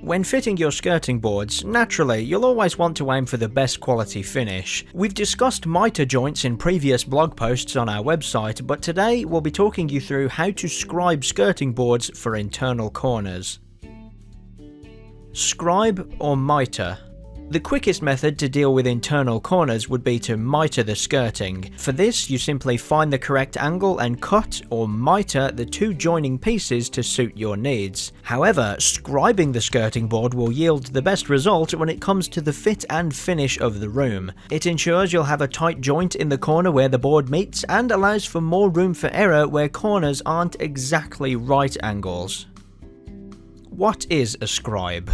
When fitting your skirting boards, naturally, you'll always want to aim for the best quality finish. We've discussed miter joints in previous blog posts on our website, but today we'll be talking you through how to scribe skirting boards for internal corners. Scribe or miter? The quickest method to deal with internal corners would be to miter the skirting. For this, you simply find the correct angle and cut or miter the two joining pieces to suit your needs. However, scribing the skirting board will yield the best result when it comes to the fit and finish of the room. It ensures you'll have a tight joint in the corner where the board meets and allows for more room for error where corners aren't exactly right angles. What is a scribe?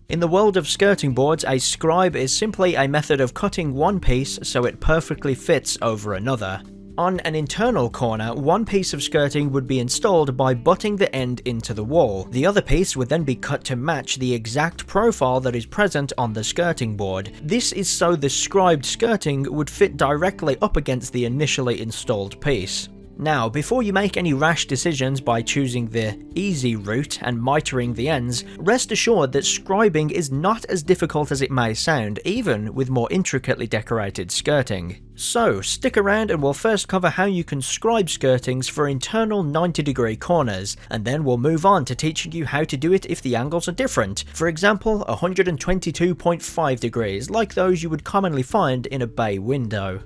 In the world of skirting boards, a scribe is simply a method of cutting one piece so it perfectly fits over another. On an internal corner, one piece of skirting would be installed by butting the end into the wall. The other piece would then be cut to match the exact profile that is present on the skirting board. This is so the scribed skirting would fit directly up against the initially installed piece. Now, before you make any rash decisions by choosing the easy route and mitering the ends, rest assured that scribing is not as difficult as it may sound, even with more intricately decorated skirting. So, stick around and we'll first cover how you can scribe skirtings for internal 90-degree corners, and then we'll move on to teaching you how to do it if the angles are different. For example, 122.5 degrees, like those you would commonly find in a bay window.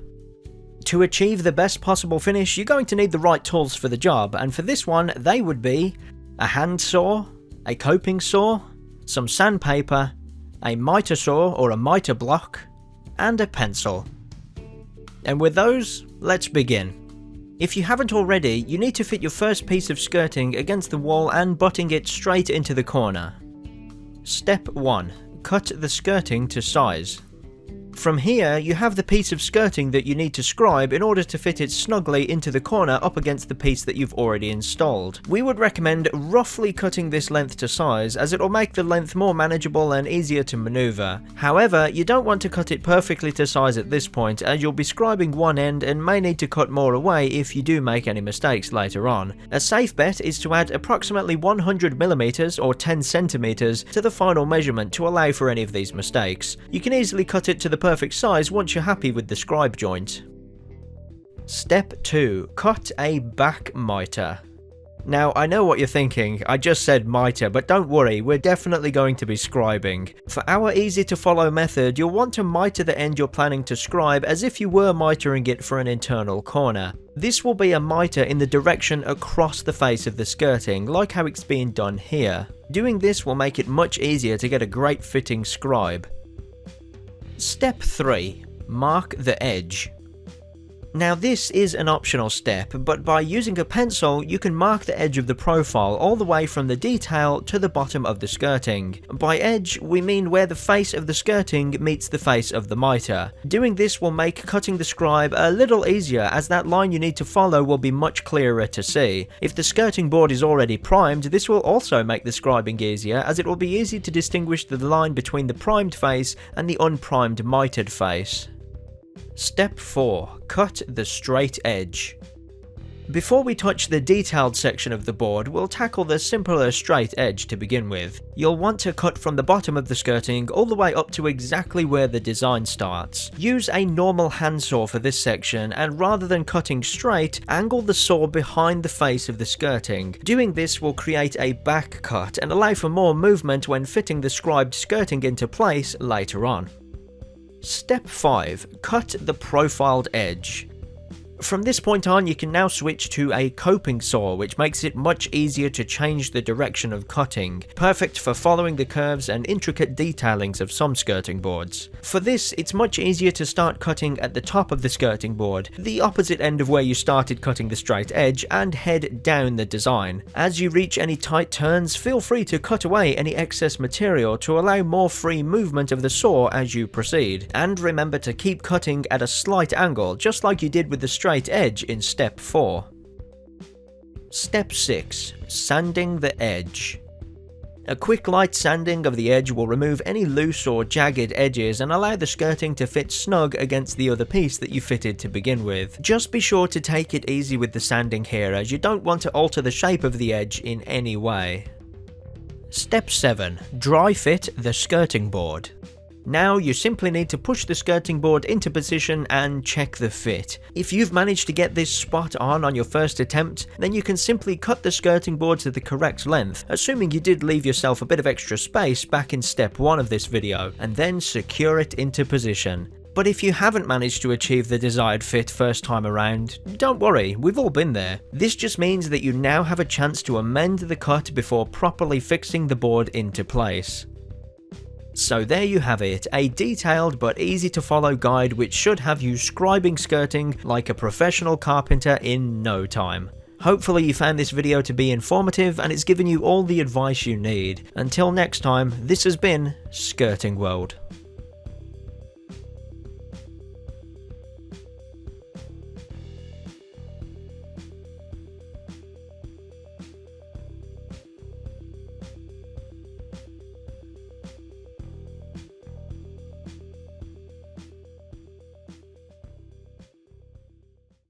To achieve the best possible finish, you're going to need the right tools for the job, and for this one, they would be a hand saw, a coping saw, some sandpaper, a miter saw or a miter block, and a pencil. And with those, let's begin. If you haven't already, you need to fit your first piece of skirting against the wall and butting it straight into the corner. Step 1. Cut the skirting to size. From here, you have the piece of skirting that you need to scribe in order to fit it snugly into the corner up against the piece that you've already installed. We would recommend roughly cutting this length to size, as it will make the length more manageable and easier to maneuver. However, you don't want to cut it perfectly to size at this point, as you'll be scribing one end and may need to cut more away if you do make any mistakes later on. A safe bet is to add approximately 100mm or 10cm to the final measurement to allow for any of these mistakes. You can easily cut it to the perfect size once you're happy with the scribe joint. Step 2. Cut a back miter. Now, I know what you're thinking, I just said miter, but don't worry, we're definitely going to be scribing. For our easy to follow method, you'll want to miter the end you're planning to scribe as if you were mitering it for an internal corner. This will be a miter in the direction across the face of the skirting, like how it's being done here. Doing this will make it much easier to get a great fitting scribe. Step 3. Mark the edge. Now this is an optional step, but by using a pencil you can mark the edge of the profile all the way from the detail to the bottom of the skirting. By edge we mean where the face of the skirting meets the face of the miter. Doing this will make cutting the scribe a little easier, as that line you need to follow will be much clearer to see. If the skirting board is already primed, this will also make the scribing easier, as it will be easy to distinguish the line between the primed face and the unprimed mitered face. Step 4. Cut the straight edge. Before we touch the detailed section of the board, we'll tackle the simpler straight edge to begin with. You'll want to cut from the bottom of the skirting all the way up to exactly where the design starts. Use a normal handsaw for this section, and rather than cutting straight, angle the saw behind the face of the skirting. Doing this will create a back cut and allow for more movement when fitting the scribed skirting into place later on. Step 5. Cut the profiled edge. From this point on, you can now switch to a coping saw, which makes it much easier to change the direction of cutting, perfect for following the curves and intricate detailings of some skirting boards. For this, it's much easier to start cutting at the top of the skirting board, the opposite end of where you started cutting the straight edge, and head down the design. As you reach any tight turns, feel free to cut away any excess material to allow more free movement of the saw as you proceed, and remember to keep cutting at a slight angle, just like you did with the straight edge in step 4. Step 6. Sanding the edge. A quick light sanding of the edge will remove any loose or jagged edges and allow the skirting to fit snug against the other piece that you fitted to begin with. Just be sure to take it easy with the sanding here, as you don't want to alter the shape of the edge in any way. Step 7. Dry fit the skirting board. Now you simply need to push the skirting board into position and check the fit. If you've managed to get this spot on your first attempt, then you can simply cut the skirting board to the correct length, assuming you did leave yourself a bit of extra space back in step 1 of this video, and then secure it into position. But if you haven't managed to achieve the desired fit first time around, don't worry, we've all been there. This just means that you now have a chance to amend the cut before properly fixing the board into place. So there you have it, a detailed but easy to follow guide which should have you scribing skirting like a professional carpenter in no time. Hopefully you found this video to be informative and it's given you all the advice you need. Until next time, this has been Skirting World.